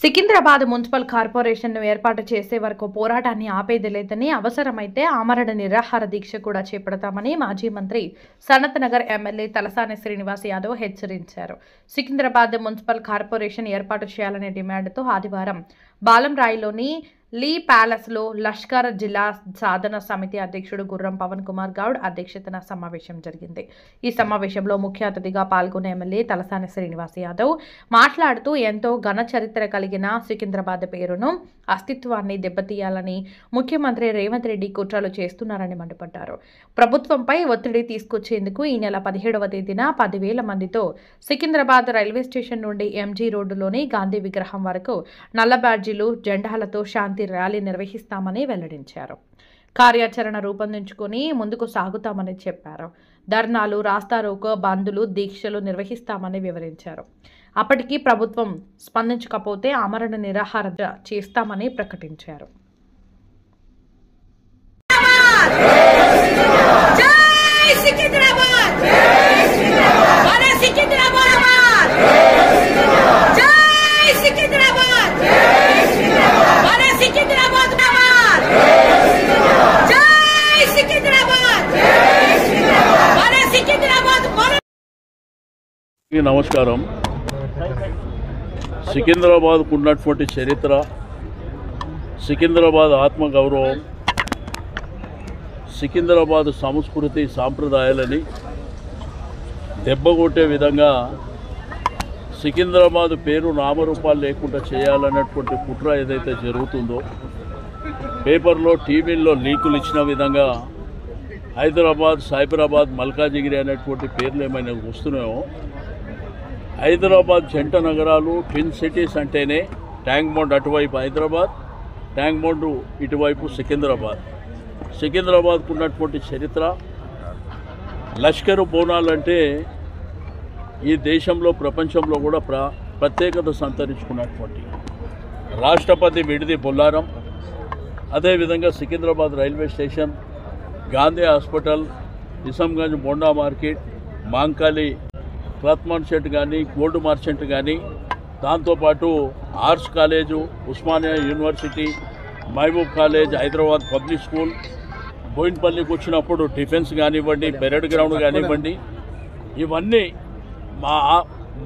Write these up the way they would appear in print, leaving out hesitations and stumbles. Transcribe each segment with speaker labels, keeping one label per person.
Speaker 1: Secunderabad municipal కార్పొరేషన్ను ఏర్పాటు చేసే వరకు పోరాటాన్ని ఆపేది లేదని, అవసరమైతే ఆమరణ నిరాహార దీక్ష కూడా చేపడతామని మాజీ మంత్రి సనత్ నగర్ ఎమ్మెల్యే తలసాని శ్రీనివాస్ యాదవ్ హెచ్చరించారు. సికింద్రాబాద్ మున్సిపల్ కార్పొరేషన్ ఏర్పాటు చేయాలనే డిమాండ్తో ఆదివారం బాలంరాయిలోని లీ ప్యాలెస్లో లష్కర్ జిల్లా సాధన సమితి అధ్యక్షుడు గుర్రం పవన్ కుమార్ గౌడ్ అధ్యక్షతన సమావేశం జరిగింది. ఈ సమావేశంలో ముఖ్య అతిథిగా పాల్గొన్న ఎమ్మెల్యే తలసాని శ్రీనివాస్ యాదవ్ మాట్లాడుతూ ఎంతో ఘన చరిత్ర కలిగిన సికింద్రాబాద్ పేరును, అస్తిత్వాన్ని దెబ్బతీయాలని ముఖ్యమంత్రి రేవంత్ రెడ్డి కుట్రలు చేస్తున్నారని మండిపడ్డారు. ప్రభుత్వంపై ఒత్తిడి తీసుకొచ్చేందుకు ఈ నెల 17వ తేదీన 10,000 మందితో సికింద్రాబాద్ రైల్వే స్టేషన్ నుండి ఎంజీ రోడ్డులోని గాంధీ విగ్రహం వరకు నల్ల బ్యాడ్జీలు, జెండాలతో శాంతి ర్యాలీ నిర్వహిస్తామని వెల్లడించారు. కార్యాచరణ రూపొందించుకుని ముందుకు సాగుతామని చెప్పారు. ధర్నాలు, రాస్తారోకో, బంద్లు, దీక్షలు నిర్వహిస్తామని వివరించారు. అప్పటికి ప్రభుత్వం స్పందించకపోతే ఆమరణ నిరాహార చేస్తామని ప్రకటించారు.
Speaker 2: నమస్కారం. సికింద్రాబాద్కు ఉన్నటువంటి చరిత్ర, సికింద్రాబాద్ ఆత్మగౌరవం, సికింద్రాబాద్ సంస్కృతి సాంప్రదాయాలని దెబ్బకొట్టే విధంగా సికింద్రాబాద్ పేరు నామరూపాలు లేకుండా చేయాలన్నటువంటి కుట్ర ఏదైతే జరుగుతుందో, పేపర్లో, టీవీల్లో లీకులు ఇచ్చిన విధంగా హైదరాబాద్, సైబరాబాద్, మల్కాజిగిరి అనేటువంటి పేర్లు ఏమైనా వస్తున్నాయో, హైదరాబాద్ జంట నగరాలు, ట్విన్ సిటీస్ అంటేనే ట్యాంక్ బండ్ అటువైపు హైదరాబాద్, ట్యాంక్ బండ్ ఇటువైపు సికింద్రాబాద్. సికింద్రాబాద్కు ఉన్నటువంటి చరిత్ర, లష్కరు బోనాలంటే ఈ దేశంలో, ప్రపంచంలో కూడా ప్రత్యేకత సంతరించుకున్నటువంటి రాష్ట్రపతి విడిది బొల్లారం, అదేవిధంగా Secunderabad railway station, Gandhi hospital, Nizamganj Bonda market, మాంకాలి క్లాత్ మార్చెంట్ కానీ, గోల్డ్ మార్చెంట్ కానీ, దాంతోపాటు arts college, Osmania university, Mahbub college, Hyderabad public school, బోయిన్పల్లికి వచ్చినప్పుడు డిఫెన్స్ కానివ్వండి, పెరేడ్ గ్రౌండ్ కానివ్వండి, ఇవన్నీ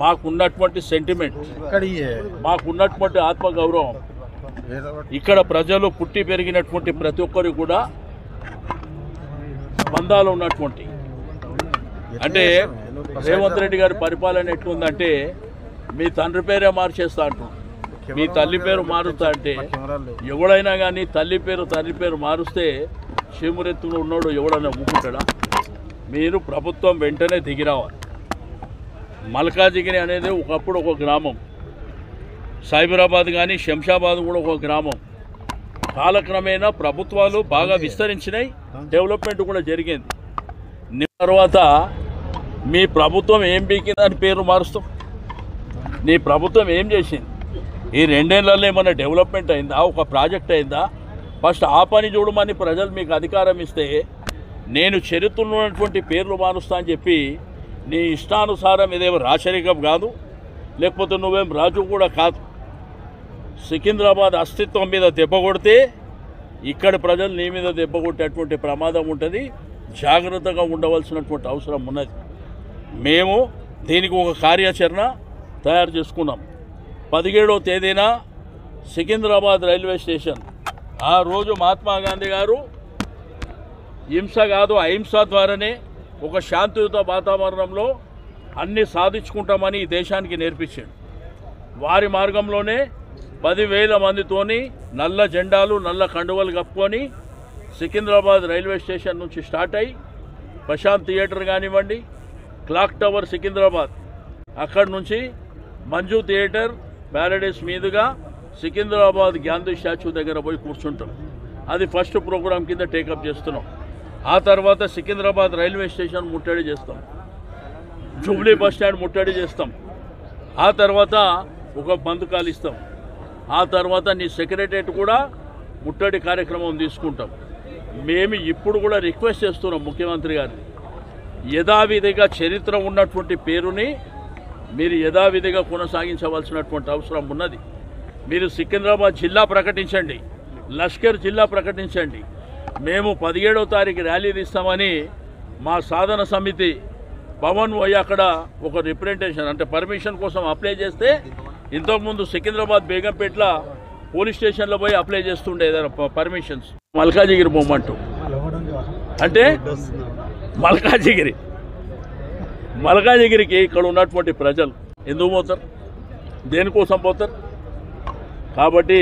Speaker 2: మాకున్నటువంటి సెంటిమెంట్, మాకున్నటువంటి ఆత్మగౌరవం. ఇక్కడ ప్రజలు పుట్టి పెరిగినటువంటి ప్రతి ఒక్కరు కూడా బంధాలు ఉన్నటువంటి, అంటే రేవంత్ రెడ్డి గారి పరిపాలన ఎట్లుందంటే మీ తండ్రి పేరే మార్చేస్తా అంటారు, మీ తల్లి పేరు మారుస్తా అంటే, ఎవడైనా కానీ తల్లి పేరు తండ్రి పేరు మారుస్తే శివురెత్తులో ఉన్నాడు ఎవడైనా ఊపుకుంటాడా? మీరు ప్రభుత్వం వెంటనే దిగిరావాలి. మల్కాజిగిరి అనేది ఒకప్పుడు ఒక గ్రామం, సైబరాబాద్ కానీ శంషాబాద్ కూడా ఒక గ్రామం. కాలక్రమేణా ప్రభుత్వాలు బాగా విస్తరించినాయి, డెవలప్మెంట్ కూడా జరిగింది. తర్వాత మీ ప్రభుత్వం ఏం బీకిందని పేరు మారుస్తాం? నీ ప్రభుత్వం ఏం చేసింది? ఈ 2 ఏళ్లలో ఏమైనా డెవలప్మెంట్ అయిందా? ఒక ప్రాజెక్ట్ అయిందా? ఫస్ట్ ఆ పని చూడమని ప్రజలు మీకు అధికారం ఇస్తే, నేను చరిత్రన్నటువంటి పేర్లు మారుస్తా అని చెప్పి నీ ఇష్టానుసారం ఇదేమో రాచరికం కాదు, లేకపోతే నువ్వేం రాజు కూడా కాదు. సికింద్రాబాద్ అస్తిత్వం మీద దెబ్బ కొడితే ఇక్కడి ప్రజలు నీ మీద దెబ్బ కొట్టేటువంటి ప్రమాదం ఉంటుంది. జాగ్రత్తగా ఉండవలసినటువంటి అవసరం ఉన్నది. మేము దీనికి ఒక కార్యాచరణ తయారు చేసుకున్నాం. 17వ తేదీన సికింద్రాబాద్ రైల్వే స్టేషన్, ఆ రోజు మహాత్మా గాంధీ గారు హింస కాదు అహింస ద్వారానే ఒక శాంతియుత వాతావరణంలో అన్నీ సాధించుకుంటామని ఈ దేశానికి నేర్పించాడు. వారి మార్గంలోనే 10,000 మందితోని నల్ల జెండాలు, నల్ల కండువలు కప్పుకొని సికింద్రాబాద్ రైల్వే స్టేషన్ నుంచి స్టార్ట్ అయ్యి ప్రశాంత్ థియేటర్ కానివ్వండి, క్లాక్ టవర్ సికింద్రాబాద్, అక్కడి నుంచి మంజు థియేటర్, ప్యారడైస్ మీదుగా సికింద్రాబాద్ గాంధీ స్టాచ్యూ దగ్గర పోయి కూర్చుంటాం. అది ఫస్ట్ ప్రోగ్రాం కింద టేకప్ చేస్తున్నాం. ఆ తర్వాత సికింద్రాబాద్ రైల్వే స్టేషన్ ముట్టడి చేస్తాం, జూబ్లీ బస్ స్టాండ్ ముట్టడి చేస్తాం. ఆ తర్వాత ఒక బంధుకాలు ఇస్తాం. ఆ తర్వాత నీ సెక్రటరేట్ కూడా ముట్టడి కార్యక్రమం తీసుకుంటాం. మేము ఇప్పుడు కూడా రిక్వెస్ట్ చేస్తున్నాం ముఖ్యమంత్రి గారిని, యథావిధిగా చరిత్ర ఉన్నటువంటి పేరుని మీరు యథావిధిగా కొనసాగించవలసినటువంటి అవసరం ఉన్నది. మీరు సికింద్రాబాద్ జిల్లా ప్రకటించండి, లష్కర్ జిల్లా ప్రకటించండి. మేము 17వ తారీఖు ర్యాలీ తీస్తామని మా సాధన సమితి పవన్ పోయి అక్కడ ఒక రిప్రజెంటేషన్ అంటే పర్మిషన్ కోసం అప్లై చేస్తే, ఇంతకుముందు సికింద్రాబాద్ బేగంపేటలో పోలీస్ స్టేషన్లో పోయి అప్లై చేస్తుండే ఏదైనా పర్మిషన్స్. మల్కాజిగిరి బొమ్మంటూ అంటే మల్కాజిగిరికి ఇక్కడ ఉన్నటువంటి ప్రజలు ఎందుకు పోతారు, దేనికోసం పోతారు? కాబట్టి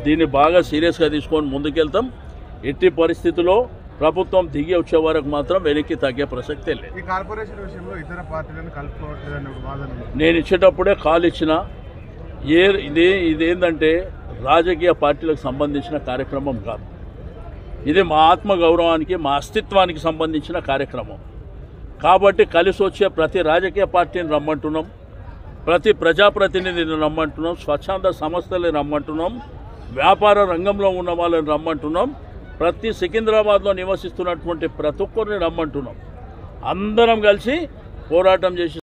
Speaker 2: దీన్ని బాగా సీరియస్గా తీసుకొని ముందుకెళ్తాం. ఎట్టి పరిస్థితుల్లో ప్రభుత్వం దిగి వచ్చే వరకు మాత్రం వెనక్కి తగ్గే ప్రసక్తే లేదు. నేను ఇచ్చేటప్పుడే కాల్ ఇచ్చిన ఇదేంటంటే రాజకీయ పార్టీలకు సంబంధించిన కార్యక్రమం కాదు. ఇది మా ఆత్మగౌరవానికి, మా అస్తిత్వానికి సంబంధించిన కార్యక్రమం. కాబట్టి కలిసి వచ్చే ప్రతి రాజకీయ పార్టీని రమ్మంటున్నాం, ప్రతి ప్రజాప్రతినిధిని రమ్మంటున్నాం, స్వచ్ఛంద సంస్థలని రమ్మంటున్నాం, వ్యాపార రంగంలో ఉన్న వాళ్ళని రమ్మంటున్నాం, ప్రతి సికింద్రాబాద్లో నివసిస్తున్నటువంటి ప్రతి ఒక్కరిని రమ్మంటున్నాం. అందరం కలిసి పోరాటం చేసి